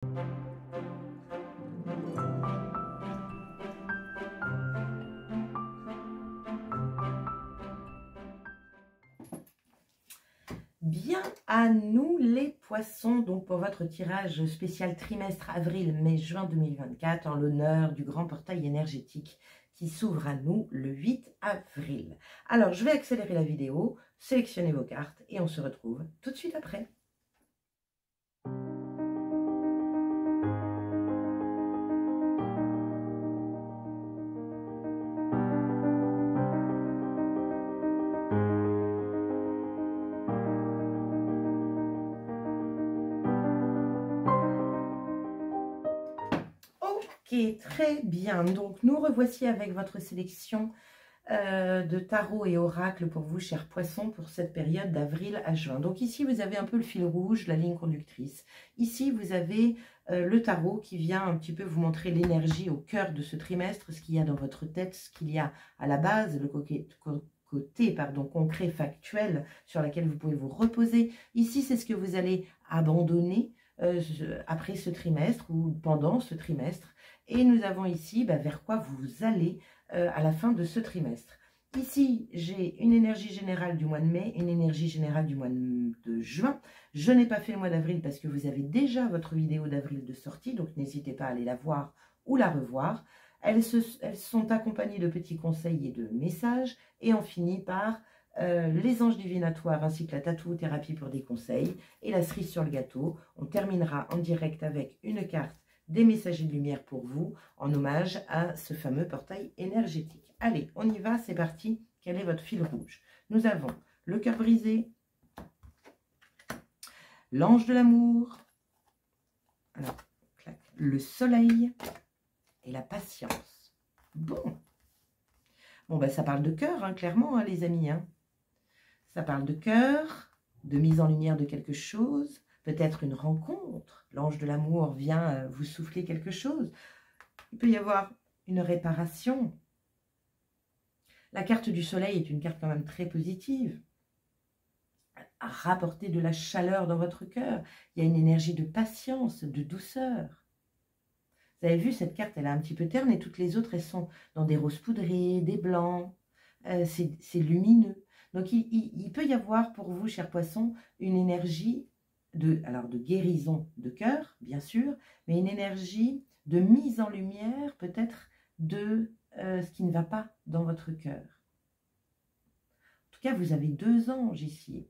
Bien à nous les poissons, donc pour votre tirage spécial trimestre avril, mai, juin 2024 en l'honneur du grand portail énergétique qui s'ouvre à nous le 8 avril. Alors je vais accélérer la vidéo, sélectionner vos cartes et on se retrouve tout de suite après. Ok, très bien. Donc, nous revoici avec votre sélection de tarot et oracle pour vous, chers poissons, pour cette période d'avril à juin. Donc ici, vous avez un peu le fil rouge, la ligne conductrice. Ici, vous avez le tarot qui vient un petit peu vous montrer l'énergie au cœur de ce trimestre, ce qu'il y a dans votre tête, ce qu'il y a à la base, le côté concret, factuel, sur lequel vous pouvez vous reposer. Ici, c'est ce que vous allez abandonner après ce trimestre ou pendant ce trimestre. Et nous avons ici vers quoi vous allez à la fin de ce trimestre. Ici, j'ai une énergie générale du mois de mai, une énergie générale du mois de juin. Je n'ai pas fait le mois d'avril parce que vous avez déjà votre vidéo d'avril de sortie, donc n'hésitez pas à aller la voir ou la revoir. Elles sont accompagnées de petits conseils et de messages, et on finit par les anges divinatoires ainsi que la tatou-thérapie pour des conseils et la cerise sur le gâteau. On terminera en direct avec une carte des messagers de lumière pour vous, en hommage à ce fameux portail énergétique. Allez, on y va, c'est parti. Quel est votre fil rouge? Nous avons le cœur brisé, l'ange de l'amour, le soleil et la patience. Bon, ça parle de cœur, hein, clairement, hein, les amis. Hein. Ça parle de cœur, de mise en lumière de quelque chose, peut-être une rencontre. L'ange de l'amour vient vous souffler quelque chose. Il peut y avoir une réparation. La carte du soleil est une carte quand même très positive. À rapporter de la chaleur dans votre cœur. Il y a une énergie de patience, de douceur. Vous avez vu, cette carte, elle est un petit peu terne et toutes les autres, elles sont dans des roses poudrés, des blancs. C'est lumineux. Donc, il peut y avoir pour vous, chers poissons, une énergie de guérison de cœur, bien sûr, mais une énergie de mise en lumière, peut-être, de ce qui ne va pas dans votre cœur. En tout cas, vous avez 2 anges ici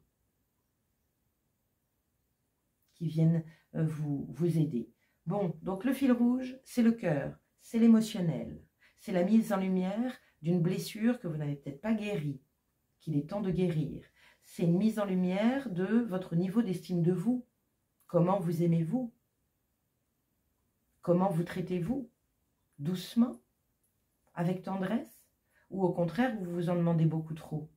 qui viennent vous aider. Bon, donc le fil rouge, c'est le cœur, c'est l'émotionnel, c'est la mise en lumière d'une blessure que vous n'avez peut-être pas guérie, qu'il est temps de guérir. C'est une mise en lumière de votre niveau d'estime de vous. Comment vous aimez-vous? Comment vous traitez-vous? Doucement? Avec tendresse? Ou au contraire, vous vous en demandez beaucoup trop?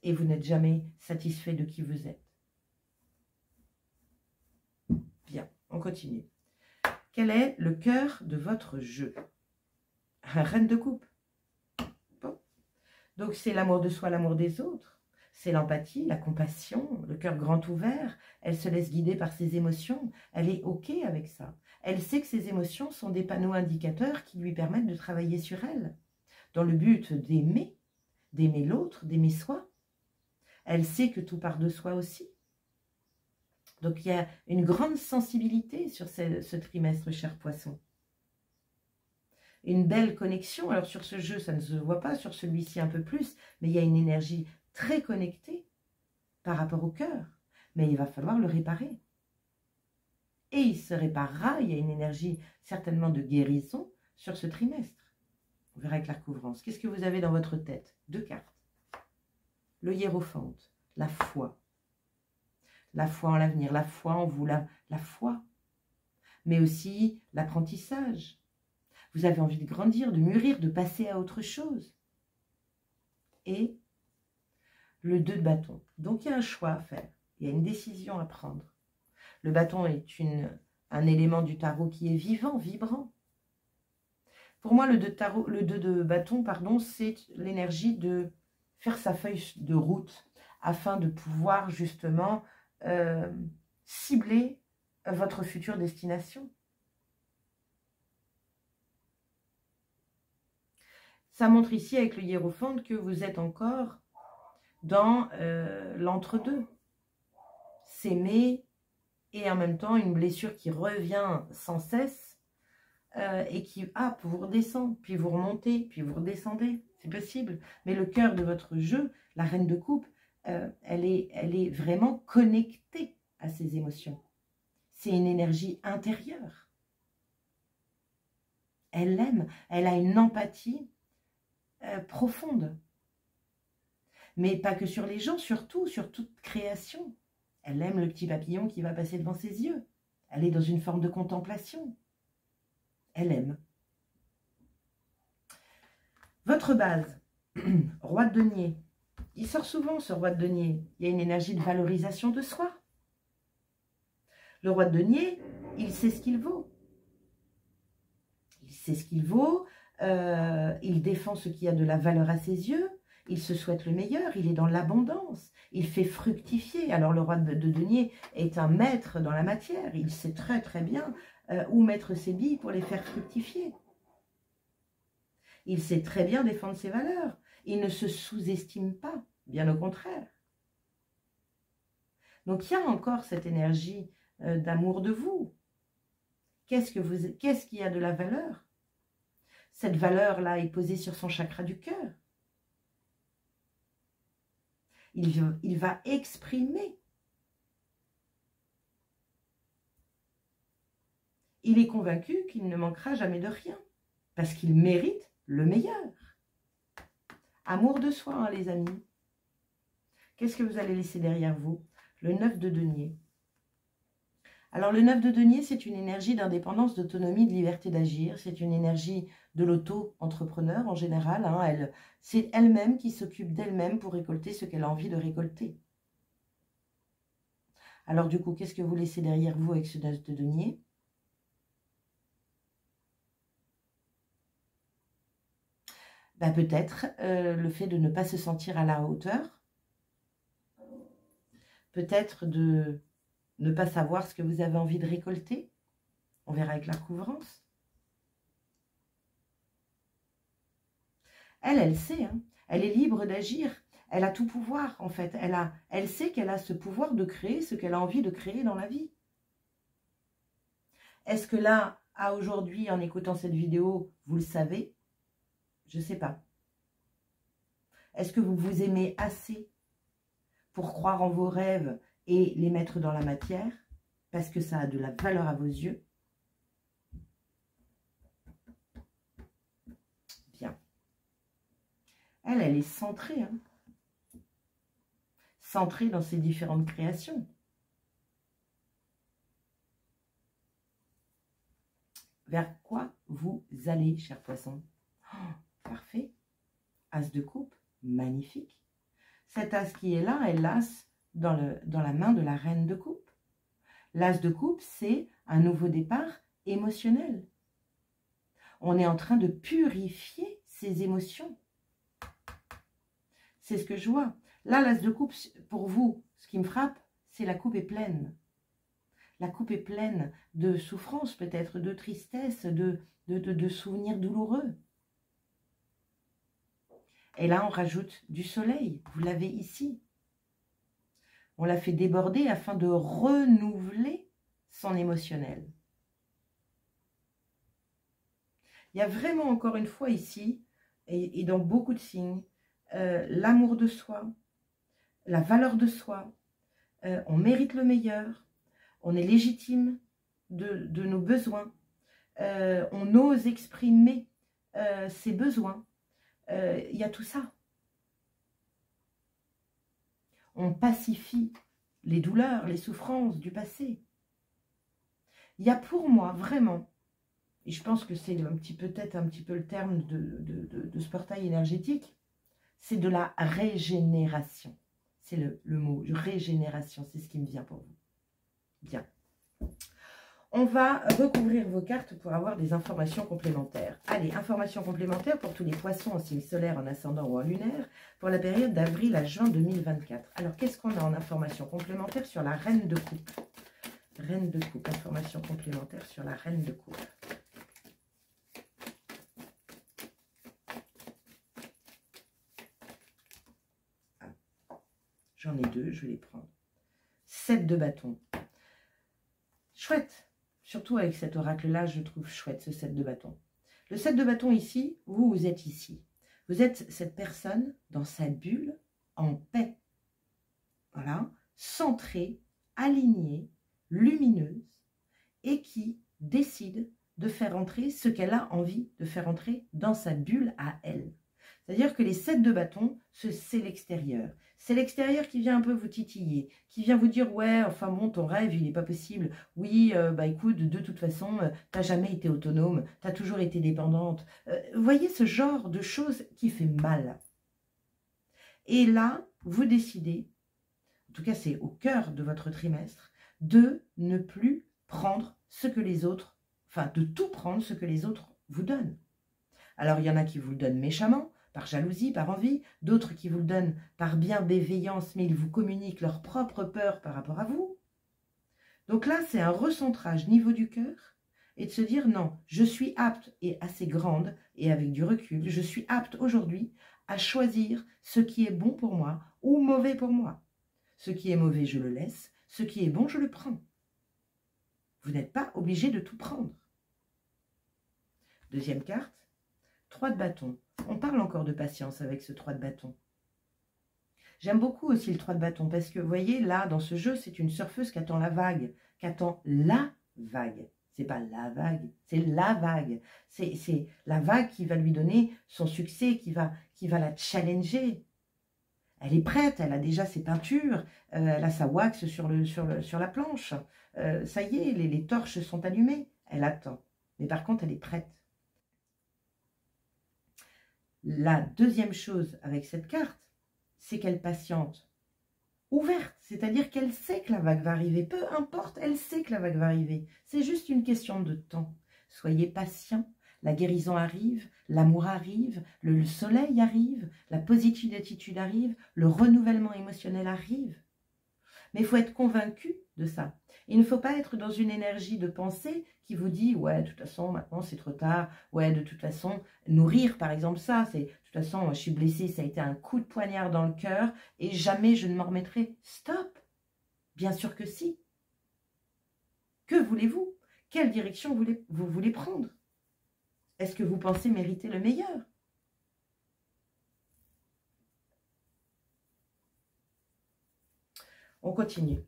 Et vous n'êtes jamais satisfait de qui vous êtes? Bien, on continue. Quel est le cœur de votre jeu? Reine de coupe. Bon. Donc c'est l'amour de soi, l'amour des autres. C'est l'empathie, la compassion, le cœur grand ouvert. Elle se laisse guider par ses émotions. Elle est OK avec ça. Elle sait que ses émotions sont des panneaux indicateurs qui lui permettent de travailler sur elle, dans le but d'aimer l'autre, d'aimer soi. Elle sait que tout part de soi aussi. Donc il y a une grande sensibilité sur ce trimestre, chers poissons. Une belle connexion. Alors sur ce jeu, ça ne se voit pas, sur celui-ci un peu plus, mais il y a une énergie très connecté par rapport au cœur, mais il va falloir le réparer. Et il se réparera, il y a une énergie certainement de guérison sur ce trimestre. On verra avec la recouvrance. Qu'est-ce que vous avez dans votre tête? 2 cartes. Le hiérophante, la foi. La foi en l'avenir, la foi en vous, la foi. Mais aussi l'apprentissage. Vous avez envie de grandir, de mûrir, de passer à autre chose. Et le 2 de bâton. Donc, il y a un choix à faire. Il y a une décision à prendre. Le bâton est un élément du tarot qui est vivant, vibrant. Pour moi, le 2 de bâton, c'est l'énergie de faire sa feuille de route afin de pouvoir justement cibler votre future destination. Ça montre ici avec le hiérophante que vous êtes encore dans l'entre-deux. S'aimer et en même temps une blessure qui revient sans cesse et qui, vous redescend, puis vous remontez, puis vous redescendez. C'est possible. Mais le cœur de votre jeu, la reine de coupe, elle est vraiment connectée à ses émotions. C'est une énergie intérieure. Elle l'aime, elle a une empathie profonde. Mais pas que sur les gens, surtout sur toute création. Elle aime le petit papillon qui va passer devant ses yeux. Elle est dans une forme de contemplation. Elle aime. Votre base, roi de denier. Il sort souvent ce roi de denier. Il y a une énergie de valorisation de soi. Le roi de denier, il sait ce qu'il vaut. Il sait ce qu'il vaut. Il défend ce qui a de la valeur à ses yeux. Il se souhaite le meilleur, il est dans l'abondance, il fait fructifier. Alors le roi de denier est un maître dans la matière, il sait très très bien où mettre ses billes pour les faire fructifier. Il sait très bien défendre ses valeurs, il ne se sous-estime pas, bien au contraire. Donc il y a encore cette énergie d'amour de vous. Qu'est-ce qu'il y a de la valeur? Cette valeur-là est posée sur son chakra du cœur. Il va exprimer. Il est convaincu qu'il ne manquera jamais de rien, parce qu'il mérite le meilleur. Amour de soi, hein, les amis. Qu'est-ce que vous allez laisser derrière vous? Le 9 de denier. Alors, le 9 de denier, c'est une énergie d'indépendance, d'autonomie, de liberté d'agir. C'est une énergie de l'auto-entrepreneur en général. Hein. C'est elle-même qui s'occupe d'elle-même pour récolter ce qu'elle a envie de récolter. Alors, du coup, qu'est-ce que vous laissez derrière vous avec ce 9 de denier? Peut-être le fait de ne pas se sentir à la hauteur. Peut-être de ne pas savoir ce que vous avez envie de récolter. On verra avec la recouvrance. Elle sait, hein, elle est libre d'agir. Elle a tout pouvoir, en fait. Elle sait qu'elle a ce pouvoir de créer ce qu'elle a envie de créer dans la vie. Est-ce que là, à aujourd'hui, en écoutant cette vidéo, vous le savez? Je ne sais pas. Est-ce que vous vous aimez assez pour croire en vos rêves et les mettre dans la matière, parce que ça a de la valeur à vos yeux? Bien. Elle est centrée, hein, centrée dans ses différentes créations. Vers quoi vous allez, cher poisson? Oh, parfait. As de coupe, magnifique. Cet as qui est là est l'as dans la main de la reine de coupe. L'as de coupe, c'est un nouveau départ émotionnel. On est en train de purifier ses émotions. C'est ce que je vois. Là, l'as de coupe, pour vous, ce qui me frappe, c'est la coupe est pleine. La coupe est pleine de souffrance, peut-être, de tristesse, de souvenirs douloureux. Et là, on rajoute du soleil. Vous l'avez ici. On l'a fait déborder afin de renouveler son émotionnel. Il y a vraiment, encore une fois, ici, et dans beaucoup de signes, l'amour de soi, la valeur de soi. On mérite le meilleur. On est légitime de nos besoins. On ose exprimer ses besoins. Il y a tout ça. On pacifie les douleurs, les souffrances du passé. Il y a pour moi vraiment, et je pense que c'est peut-être un petit peu le terme de ce portail énergétique, c'est de la régénération. C'est le mot, régénération, c'est ce qui me vient pour vous. Bien. On va recouvrir vos cartes pour avoir des informations complémentaires. Allez, informations complémentaires pour tous les poissons en signe solaire, en ascendant ou en lunaire, pour la période d'avril à juin 2024. Alors, qu'est-ce qu'on a en informations complémentaires sur la reine de coupe? Reine de coupe, information complémentaire sur la reine de coupe. J'en ai deux, je vais les prendre. 7 de bâton. Chouette. Surtout avec cet oracle-là, je trouve chouette ce 7 de bâton. Le 7 de bâton ici, vous êtes ici. Vous êtes cette personne dans sa bulle, en paix. Voilà. Centrée, alignée, lumineuse, et qui décide de faire entrer ce qu'elle a envie de faire entrer dans sa bulle à elle. C'est-à-dire que les 7 de bâton, c'est l'extérieur. C'est l'extérieur qui vient un peu vous titiller, qui vient vous dire « Ouais, enfin bon, ton rêve, il n'est pas possible. Oui, bah écoute, de toute façon, tu n'as jamais été autonome, tu as toujours été dépendante. » Vous voyez ce genre de choses qui fait mal. Et là, vous décidez, en tout cas c'est au cœur de votre trimestre, de ne plus prendre ce que les autres, enfin de tout prendre ce que les autres vous donnent. Alors il y en a qui vous le donnent méchamment, par jalousie, par envie, d'autres qui vous le donnent par bienveillance, mais ils vous communiquent leur propre peur par rapport à vous. Donc là, c'est un recentrage niveau du cœur et de se dire non, je suis apte et assez grande et avec du recul, je suis apte aujourd'hui à choisir ce qui est bon pour moi ou mauvais pour moi. Ce qui est mauvais, je le laisse, ce qui est bon, je le prends. Vous n'êtes pas obligé de tout prendre. Deuxième carte, 3 de bâton. On parle encore de patience avec ce 3 de bâton. J'aime beaucoup aussi le 3 de bâton parce que, vous voyez, là, dans ce jeu, c'est une surfeuse qui attend la vague. Qui attend la vague. C'est pas la vague, c'est la vague. C'est la vague qui va lui donner son succès, qui va la challenger. Elle est prête, elle a déjà ses peintures, elle a sa wax sur la planche. Ça y est, les torches sont allumées. Elle attend. Mais par contre, elle est prête. La deuxième chose avec cette carte, c'est qu'elle patiente ouverte, c'est-à-dire qu'elle sait que la vague va arriver, peu importe, elle sait que la vague va arriver, c'est juste une question de temps. Soyez patient, la guérison arrive, l'amour arrive, le soleil arrive, la positive attitude arrive, le renouvellement émotionnel arrive. Mais il faut être convaincu de ça. Il ne faut pas être dans une énergie de pensée qui vous dit « Ouais, de toute façon, maintenant, c'est trop tard. Ouais, de toute façon, nourrir, par exemple, ça, c'est « De toute façon, je suis blessée, ça a été un coup de poignard dans le cœur et jamais je ne m'en remettrai. » Stop! Bien sûr que si. Que voulez-vous? Quelle direction vous voulez prendre? Est-ce que vous pensez mériter le meilleur? On continue.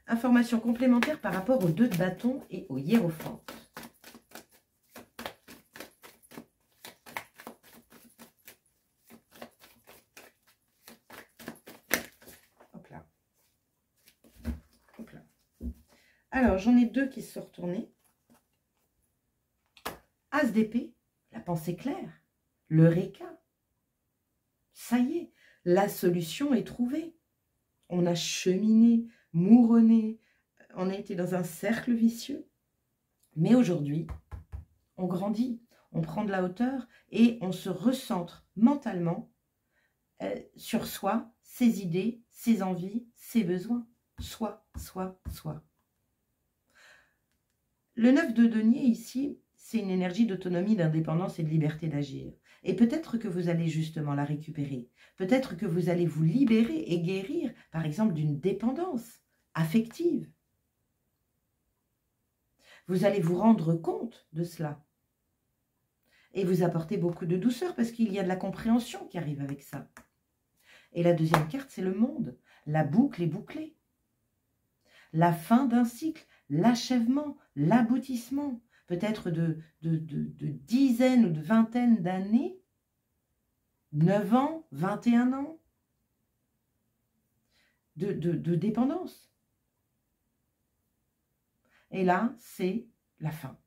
Information complémentaire par rapport aux 2 de bâton et au hiérophante. Hop là. Hop là. Alors, j'en ai 2 qui se sont retournés. As d'épée, la pensée claire, l'Eureka. Ça y est, la solution est trouvée. On a cheminé, mouronné, on a été dans un cercle vicieux. Mais aujourd'hui, on grandit, on prend de la hauteur et on se recentre mentalement sur soi, ses idées, ses envies, ses besoins. Soi. Le 9 de denier ici, c'est une énergie d'autonomie, d'indépendance et de liberté d'agir. Et peut-être que vous allez justement la récupérer. Peut-être que vous allez vous libérer et guérir, par exemple, d'une dépendance affective. Vous allez vous rendre compte de cela. Et vous apporter beaucoup de douceur parce qu'il y a de la compréhension qui arrive avec ça. Et la deuxième carte, c'est le monde. La boucle est bouclée. La fin d'un cycle, l'achèvement, l'aboutissement. Peut-être de dizaines ou de vingtaines d'années, 9 ans, 21 ans de dépendance. Et là, c'est la fin.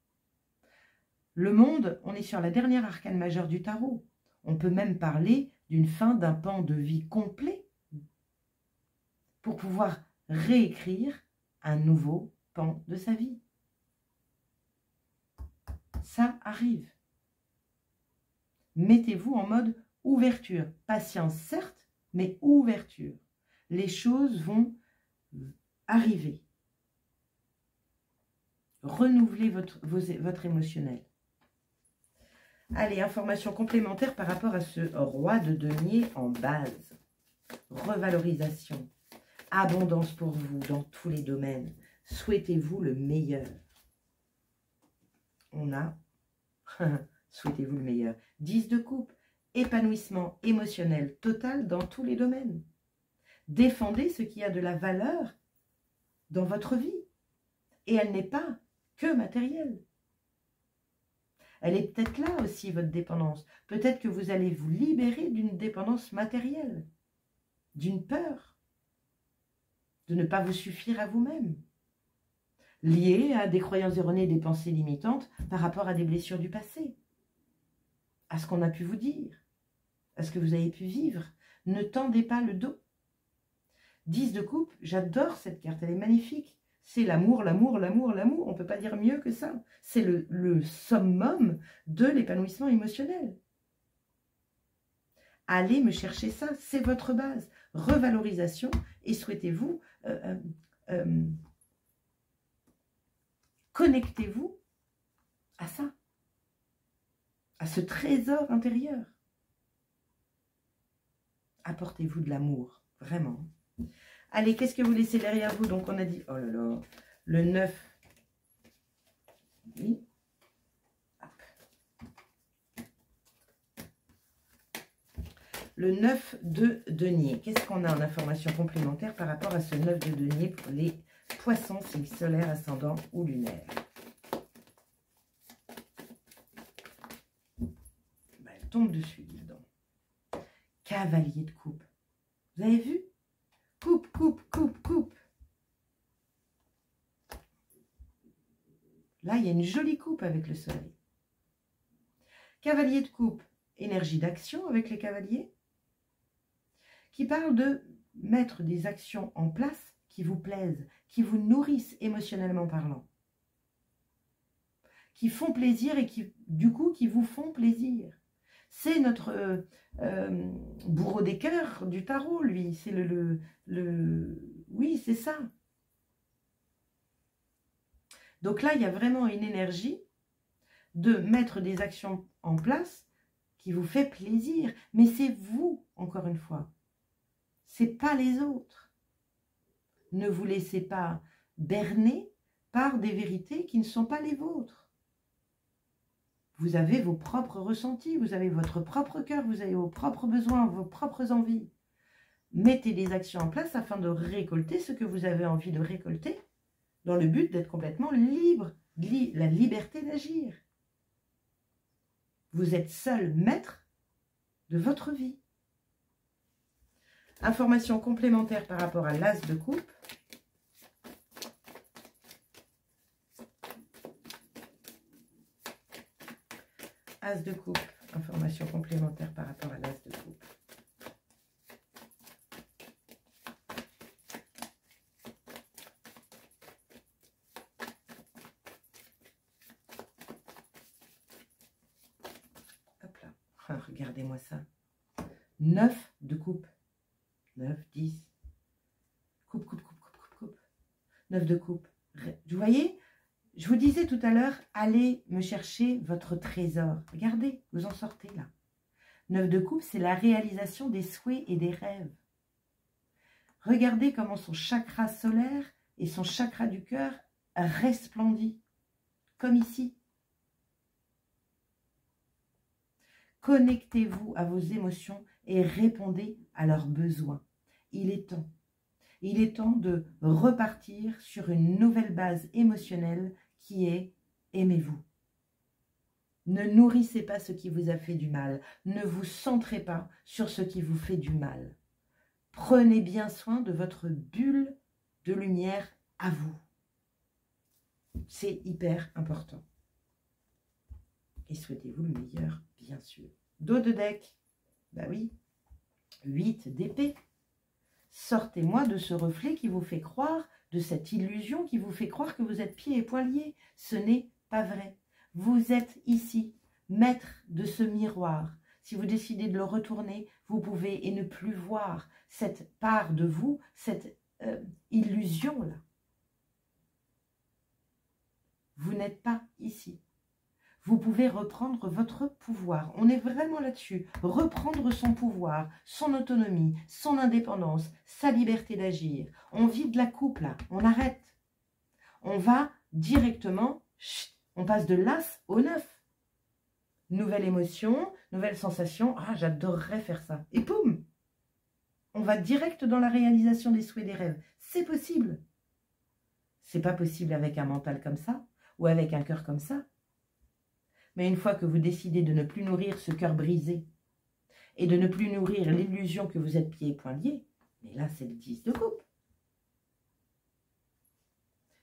Le monde, on est sur la dernière arcane majeure du tarot. On peut même parler d'une fin d'un pan de vie complet pour pouvoir réécrire un nouveau pan de sa vie. Ça arrive. Mettez-vous en mode ouverture. Patience, certes, mais ouverture. Les choses vont arriver. Renouvelez votre émotionnel. Allez, information complémentaire par rapport à ce roi de denier en base. Revalorisation. Abondance pour vous dans tous les domaines. Souhaitez-vous le meilleur. On a, souhaitez-vous le meilleur. 10 de coupe. Épanouissement émotionnel total dans tous les domaines. Défendez ce qui a de la valeur dans votre vie. Et elle n'est pas que matérielle. Elle est peut-être là aussi, votre dépendance. Peut-être que vous allez vous libérer d'une dépendance matérielle, d'une peur, de ne pas vous suffire à vous-même, liée à des croyances erronées, des pensées limitantes par rapport à des blessures du passé, à ce qu'on a pu vous dire, à ce que vous avez pu vivre. Ne tendez pas le dos. 10 de coupe, j'adore cette carte, elle est magnifique. C'est l'amour, l'amour, l'amour, l'amour. On ne peut pas dire mieux que ça. C'est le summum de l'épanouissement émotionnel. Allez me chercher ça, c'est votre base. Revalorisation et souhaitez-vous, connectez-vous à ça, à ce trésor intérieur. Apportez-vous de l'amour, vraiment. Allez, qu'est-ce que vous laissez derrière vous? Donc, on a dit, oh là là, le 9. Oui. Hop. Le 9 de denier. Qu'est-ce qu'on a en information complémentaire par rapport à ce 9 de denier pour les poissons, signe solaire, ascendant ou lunaire? Ben, elle tombe dessus, dis donc. Cavalier de coupe. Vous avez vu? Coupe, coupe, coupe, coupe. Là, il y a une jolie coupe avec le soleil. Cavalier de coupe, énergie d'action avec les cavaliers, qui parle de mettre des actions en place qui vous plaisent, qui vous nourrissent émotionnellement parlant, qui font plaisir et qui, du coup, qui vous font plaisir. C'est notre bourreau des cœurs du tarot, lui. C'est oui, c'est ça. Donc là, il y a vraiment une énergie de mettre des actions en place qui vous fait plaisir. Mais c'est vous, encore une fois. C'est pas les autres. Ne vous laissez pas berner par des vérités qui ne sont pas les vôtres. Vous avez vos propres ressentis, vous avez votre propre cœur, vous avez vos propres besoins, vos propres envies. Mettez des actions en place afin de récolter ce que vous avez envie de récolter, dans le but d'être complètement libre, la liberté d'agir. Vous êtes seul maître de votre vie. Information complémentaire par rapport à l'as de coupe. As de coupe, information complémentaire par rapport à l'as de coupe. Hop là, ah, regardez-moi ça. 9 de coupe. 9, 10. Coupe, coupe, coupe, coupe, coupe, coupe. 9 de coupe. Vous voyez ? Je vous disais tout à l'heure, allez me chercher votre trésor. Regardez, vous en sortez là. 9 de coupe, c'est la réalisation des souhaits et des rêves. Regardez comment son chakra solaire et son chakra du cœur resplendit, comme ici. Connectez-vous à vos émotions et répondez à leurs besoins. Il est temps. Il est temps de repartir sur une nouvelle base émotionnelle qui est « aimez-vous ». Ne nourrissez pas ce qui vous a fait du mal. Ne vous centrez pas sur ce qui vous fait du mal. Prenez bien soin de votre bulle de lumière à vous. C'est hyper important. Et souhaitez-vous le meilleur, bien sûr. Dos de deck, bah oui, 8 d'épée. Sortez-moi de ce reflet qui vous fait croire, de cette illusion qui vous fait croire que vous êtes pieds et poings liés. Ce n'est pas vrai. Vous êtes ici, maître de ce miroir. Si vous décidez de le retourner, vous pouvez et ne plus voir cette part de vous, cette illusion-là. n'êtes pas ici. Vous pouvez reprendre votre pouvoir. On est vraiment là-dessus. Reprendre son pouvoir, son autonomie, son indépendance, sa liberté d'agir. On vide la coupe là, on arrête. On va directement, on passe de l'as au neuf. Nouvelle émotion, nouvelle sensation. Ah, j'adorerais faire ça. Et poum! On va direct dans la réalisation des souhaits, des rêves. C'est possible. C'est pas possible avec un mental comme ça ou avec un cœur comme ça. Mais une fois que vous décidez de ne plus nourrir ce cœur brisé et de ne plus nourrir l'illusion que vous êtes pieds et poings liés, mais là, c'est le 10 de coupe.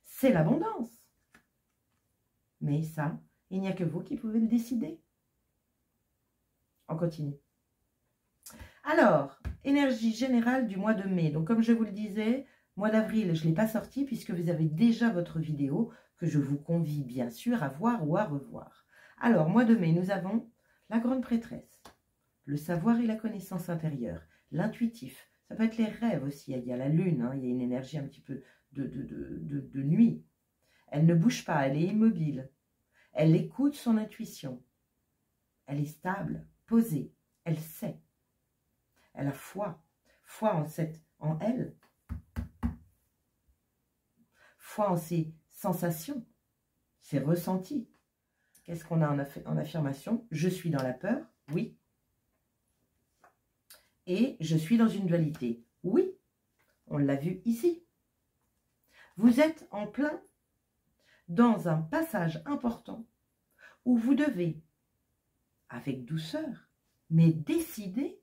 C'est l'abondance. Mais ça, il n'y a que vous qui pouvez le décider. On continue. Alors, énergie générale du mois de mai. Donc, comme je vous le disais, mois d'avril, je ne l'ai pas sorti puisque vous avez déjà votre vidéo que je vous convie bien sûr à voir ou à revoir. Alors, mois de mai, nous avons la grande prêtresse, le savoir et la connaissance intérieure, l'intuitif. Ça peut être les rêves aussi. Il y a la lune, hein, il y a une énergie un petit peu de nuit. Elle ne bouge pas, elle est immobile. Elle écoute son intuition. Elle est stable, posée, elle sait. Elle a foi en elle, foi en ses sensations, ses ressentis. Qu'est-ce qu'on a en affirmation? Je suis dans la peur, oui. Et je suis dans une dualité, oui. On l'a vu ici. Vous êtes en plein dans un passage important où vous devez, avec douceur, mais décider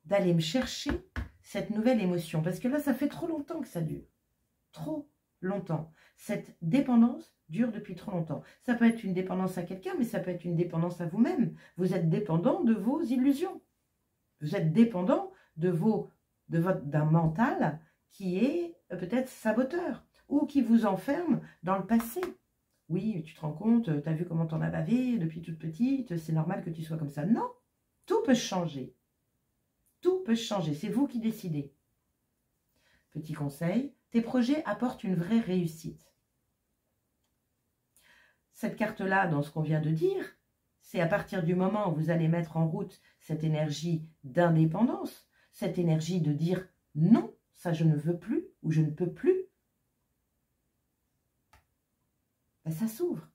d'aller me chercher cette nouvelle émotion. Parce que là, ça fait trop longtemps que ça dure. Trop longtemps. Cette dépendance dure depuis trop longtemps. Ça peut être une dépendance à quelqu'un, mais ça peut être une dépendance à vous-même. Vous êtes dépendant de vos illusions. Vous êtes dépendant d'un mental qui est peut-être saboteur ou qui vous enferme dans le passé. Oui, tu te rends compte, tu as vu comment t'en as bavé depuis toute petite, c'est normal que tu sois comme ça. Non, tout peut changer. Tout peut changer, c'est vous qui décidez. Petit conseil, tes projets apportent une vraie réussite. Cette carte-là, dans ce qu'on vient de dire, c'est à partir du moment où vous allez mettre en route cette énergie d'indépendance, cette énergie de dire non, ça je ne veux plus ou je ne peux plus, ben ça s'ouvre.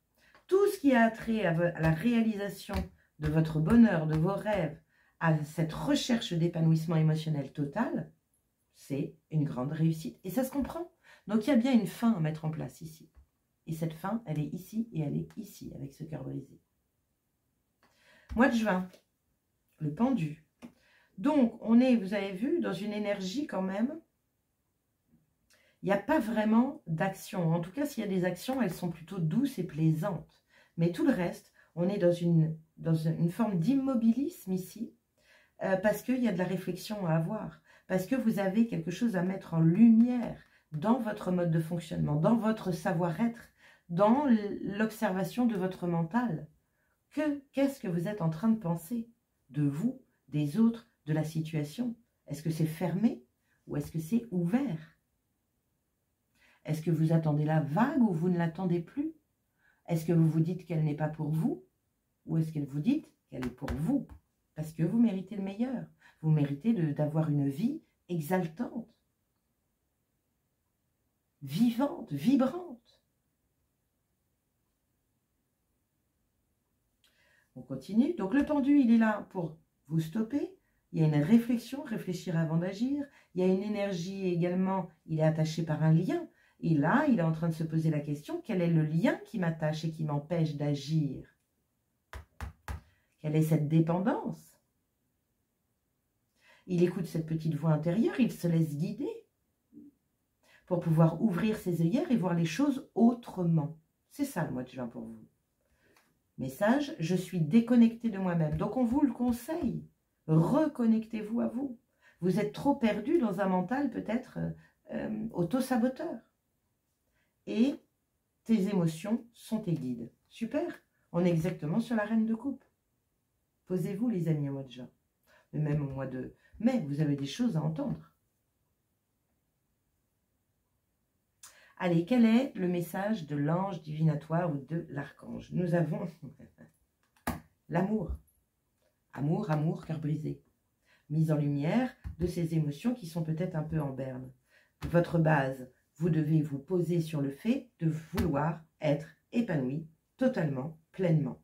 Tout ce qui a trait à la réalisation de votre bonheur, de vos rêves, à cette recherche d'épanouissement émotionnel total, c'est une grande réussite. Et ça se comprend. Donc, il y a bien une fin à mettre en place ici. Et cette fin, elle est ici et elle est ici, avec ce cœur brisé. Mois de juin, le pendu. Donc, on est, vous avez vu, dans une énergie quand même. Il n'y a pas vraiment d'action. En tout cas, s'il y a des actions, elles sont plutôt douces et plaisantes. Mais tout le reste, on est dans une forme d'immobilisme ici, parce qu'il y a de la réflexion à avoir. Parce que vous avez quelque chose à mettre en lumière dans votre mode de fonctionnement, dans votre savoir-être, dans l'observation de votre mental. Qu'est-ce que vous êtes en train de penser de vous, des autres, de la situation? Est-ce que c'est fermé ou est-ce que c'est ouvert? Est-ce que vous attendez la vague ou vous ne l'attendez plus? Est-ce que vous vous dites qu'elle n'est pas pour vous ou est-ce que vous dites qu'elle est pour vous? Parce que vous méritez le meilleur. Vous méritez d'avoir une vie exaltante, vivante, vibrante. On continue. Donc le pendu, il est là pour vous stopper. Il y a une réflexion, réfléchir avant d'agir. Il y a une énergie également, il est attaché par un lien. Et là, il est en train de se poser la question, quel est le lien qui m'attache et qui m'empêche d'agir? Quelle est cette dépendance? Il écoute cette petite voix intérieure, il se laisse guider pour pouvoir ouvrir ses œillères et voir les choses autrement. C'est ça le mois de juin pour vous. Message, je suis déconnecté de moi-même. Donc on vous le conseille, reconnectez-vous à vous. Vous êtes trop perdu dans un mental peut-être auto-saboteur. Et tes émotions sont tes guides. Super, on est exactement sur la reine de coupe. Posez-vous les amis au mois de juin. Mais même au mois de mai, vous avez des choses à entendre. Allez, quel est le message de l'ange divinatoire ou de l'archange? Nous avons l'amour. Amour, amour, cœur brisé. Mise en lumière de ces émotions qui sont peut-être un peu en berne. Votre base, vous devez vous poser sur le fait de vouloir être épanoui totalement, pleinement.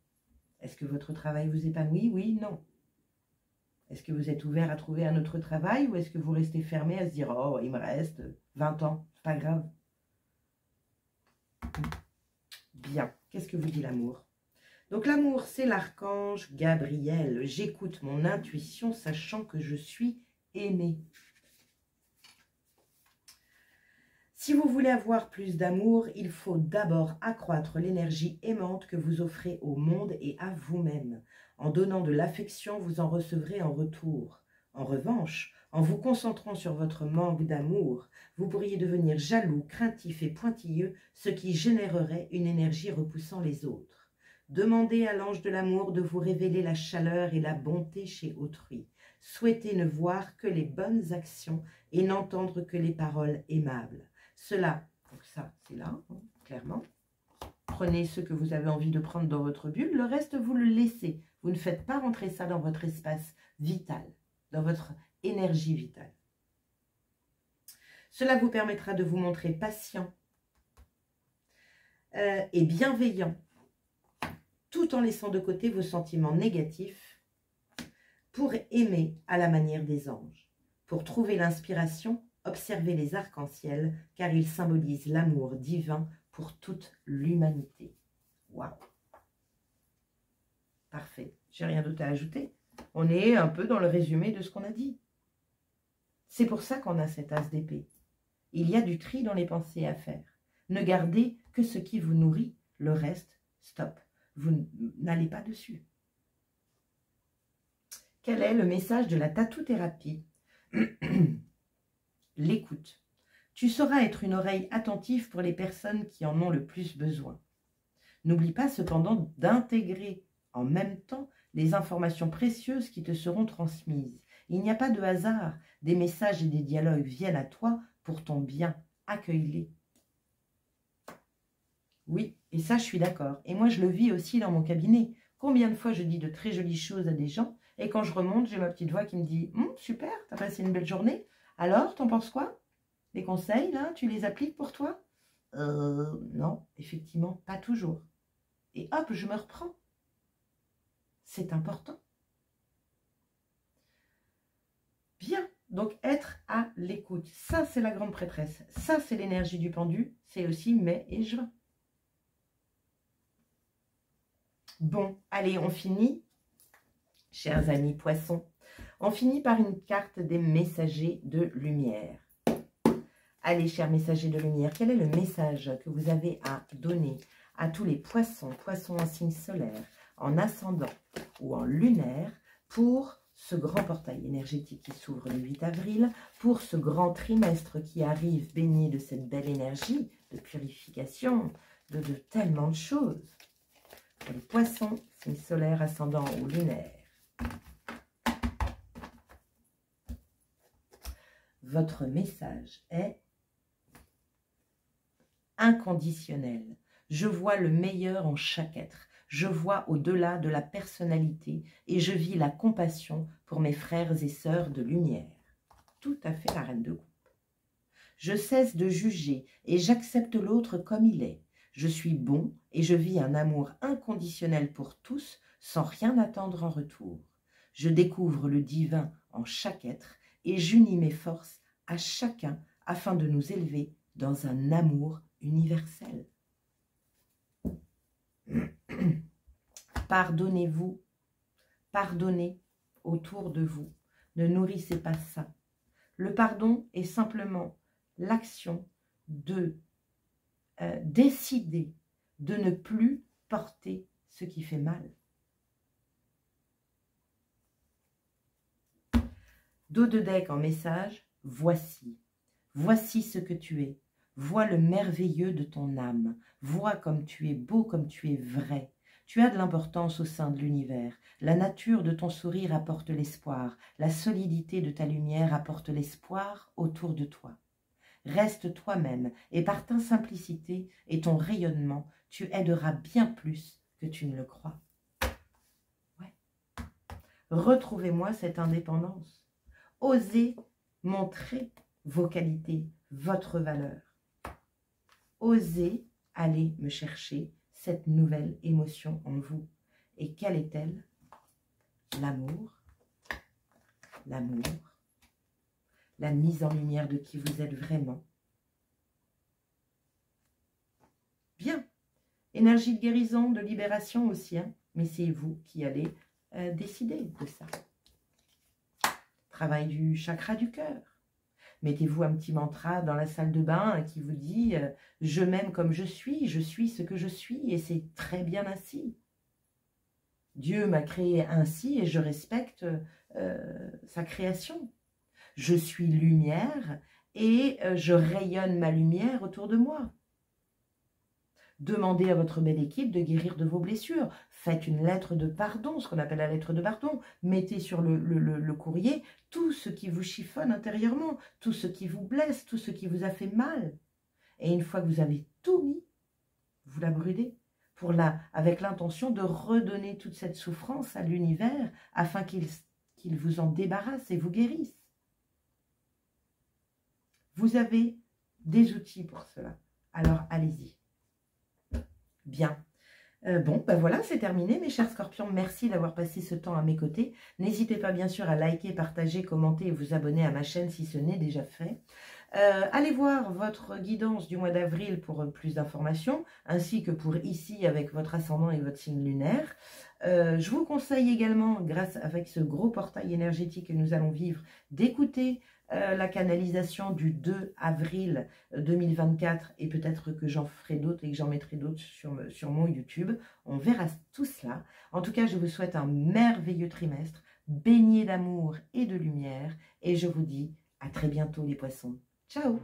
Est-ce que votre travail vous épanouit? Oui, non. Est-ce que vous êtes ouvert à trouver un autre travail ou est-ce que vous restez fermé à se dire « Oh, il me reste 20 ans, c'est pas grave ». Bien, qu'est-ce que vous dit l'amour? Donc l'amour, c'est l'archange Gabriel. J'écoute mon intuition, sachant que je suis aimé. Si vous voulez avoir plus d'amour, il faut d'abord accroître l'énergie aimante que vous offrez au monde et à vous-même. En donnant de l'affection, vous en recevrez en retour. En revanche, en vous concentrant sur votre manque d'amour, vous pourriez devenir jaloux, craintif et pointilleux, ce qui générerait une énergie repoussant les autres. Demandez à l'ange de l'amour de vous révéler la chaleur et la bonté chez autrui. Souhaitez ne voir que les bonnes actions et n'entendre que les paroles aimables. Cela, donc ça, c'est là, hein, clairement. Prenez ce que vous avez envie de prendre dans votre bulle, le reste, vous le laissez. Vous ne faites pas rentrer ça dans votre espace vital, dans votre énergie vitale. Cela vous permettra de vous montrer patient et bienveillant, tout en laissant de côté vos sentiments négatifs pour aimer à la manière des anges. Pour trouver l'inspiration, observez les arcs-en-ciel, car ils symbolisent l'amour divin pour toute l'humanité. Waouh! Parfait. J'ai rien d'autre à ajouter. On est un peu dans le résumé de ce qu'on a dit. C'est pour ça qu'on a cet as d'épée. Il y a du tri dans les pensées à faire. Ne gardez que ce qui vous nourrit. Le reste, stop. Vous n'allez pas dessus. Quel est le message de la tattoo-thérapie? L'écoute. Tu sauras être une oreille attentive pour les personnes qui en ont le plus besoin. N'oublie pas cependant d'intégrer en même temps les informations précieuses qui te seront transmises. Il n'y a pas de hasard. Des messages et des dialogues viennent à toi pour ton bien. Accueille-les. Oui, et ça, je suis d'accord. Et moi, je le vis aussi dans mon cabinet. Combien de fois je dis de très jolies choses à des gens et quand je remonte, j'ai ma petite voix qui me dit « Super, t'as passé une belle journée. Alors, t'en penses quoi? Les conseils, là, tu les appliques pour toi ?» Non, effectivement, pas toujours. Et hop, je me reprends. C'est important. Bien, donc être à l'écoute. Ça, c'est la grande prêtresse. Ça, c'est l'énergie du pendu. C'est aussi mai et juin. Bon, allez, on finit, chers amis poissons. On finit par une carte des messagers de lumière. Allez, chers messagers de lumière, quel est le message que vous avez à donner à tous les poissons, poissons en signe solaire, en ascendant ou en lunaire, pour ce grand portail énergétique qui s'ouvre le 8 avril, pour ce grand trimestre qui arrive baigné de cette belle énergie, de purification, de tellement de choses. Pour les poissons, signe solaire, ascendant ou lunaire. Votre message est inconditionnel. Je vois le meilleur en chaque être. Je vois au-delà de la personnalité et je vis la compassion pour mes frères et sœurs de lumière. Tout à fait la reine de coupe. Je cesse de juger et j'accepte l'autre comme il est. Je suis bon et je vis un amour inconditionnel pour tous sans rien attendre en retour. Je découvre le divin en chaque être et j'unis mes forces à chacun afin de nous élever dans un amour universel. Pardonnez-vous, pardonnez autour de vous, ne nourrissez pas ça. Le pardon est simplement l'action de décider de ne plus porter ce qui fait mal. Dos de deck en message, voici. Voici ce que tu es. Vois le merveilleux de ton âme. Vois comme tu es beau, comme tu es vrai. Tu as de l'importance au sein de l'univers. La nature de ton sourire apporte l'espoir. La solidité de ta lumière apporte l'espoir autour de toi. Reste toi-même et par ta simplicité et ton rayonnement, tu aideras bien plus que tu ne le crois. Ouais. Retrouvez-moi cette indépendance. Osez montrer vos qualités, votre valeur. Osez aller me chercher cette nouvelle émotion en vous. Et quelle est-elle? L'amour. L'amour. La mise en lumière de qui vous êtes vraiment. Bien. Énergie de guérison, de libération aussi, hein, mais c'est vous qui allez décider de ça. Travail du chakra du cœur. Mettez-vous un petit mantra dans la salle de bain qui vous dit « Je m'aime comme je suis ce que je suis et c'est très bien ainsi. Dieu m'a créé ainsi et je respecte sa création. Je suis lumière et je rayonne ma lumière autour de moi. » Demandez à votre belle équipe de guérir de vos blessures. Faites une lettre de pardon, ce qu'on appelle la lettre de pardon. Mettez sur le courrier tout ce qui vous chiffonne intérieurement, tout ce qui vous blesse, tout ce qui vous a fait mal. Et une fois que vous avez tout mis, vous la brûlez avec l'intention de redonner toute cette souffrance à l'univers afin qu'il vous en débarrasse et vous guérisse. Vous avez des outils pour cela. Alors allez-y. Bien. Bon, ben voilà, c'est terminé, mes chers scorpions. Merci d'avoir passé ce temps à mes côtés. N'hésitez pas, bien sûr, à liker, partager, commenter et vous abonner à ma chaîne si ce n'est déjà fait. Allez voir votre guidance du mois d'avril pour plus d'informations, ainsi que pour ici avec votre ascendant et votre signe lunaire. Je vous conseille également, avec ce gros portail énergétique que nous allons vivre, d'écouter la canalisation du 2 avril 2024 et peut-être que j'en ferai d'autres et que j'en mettrai d'autres sur mon YouTube. On verra tout cela. En tout cas, je vous souhaite un merveilleux trimestre, baigné d'amour et de lumière et je vous dis à très bientôt les poissons. Ciao!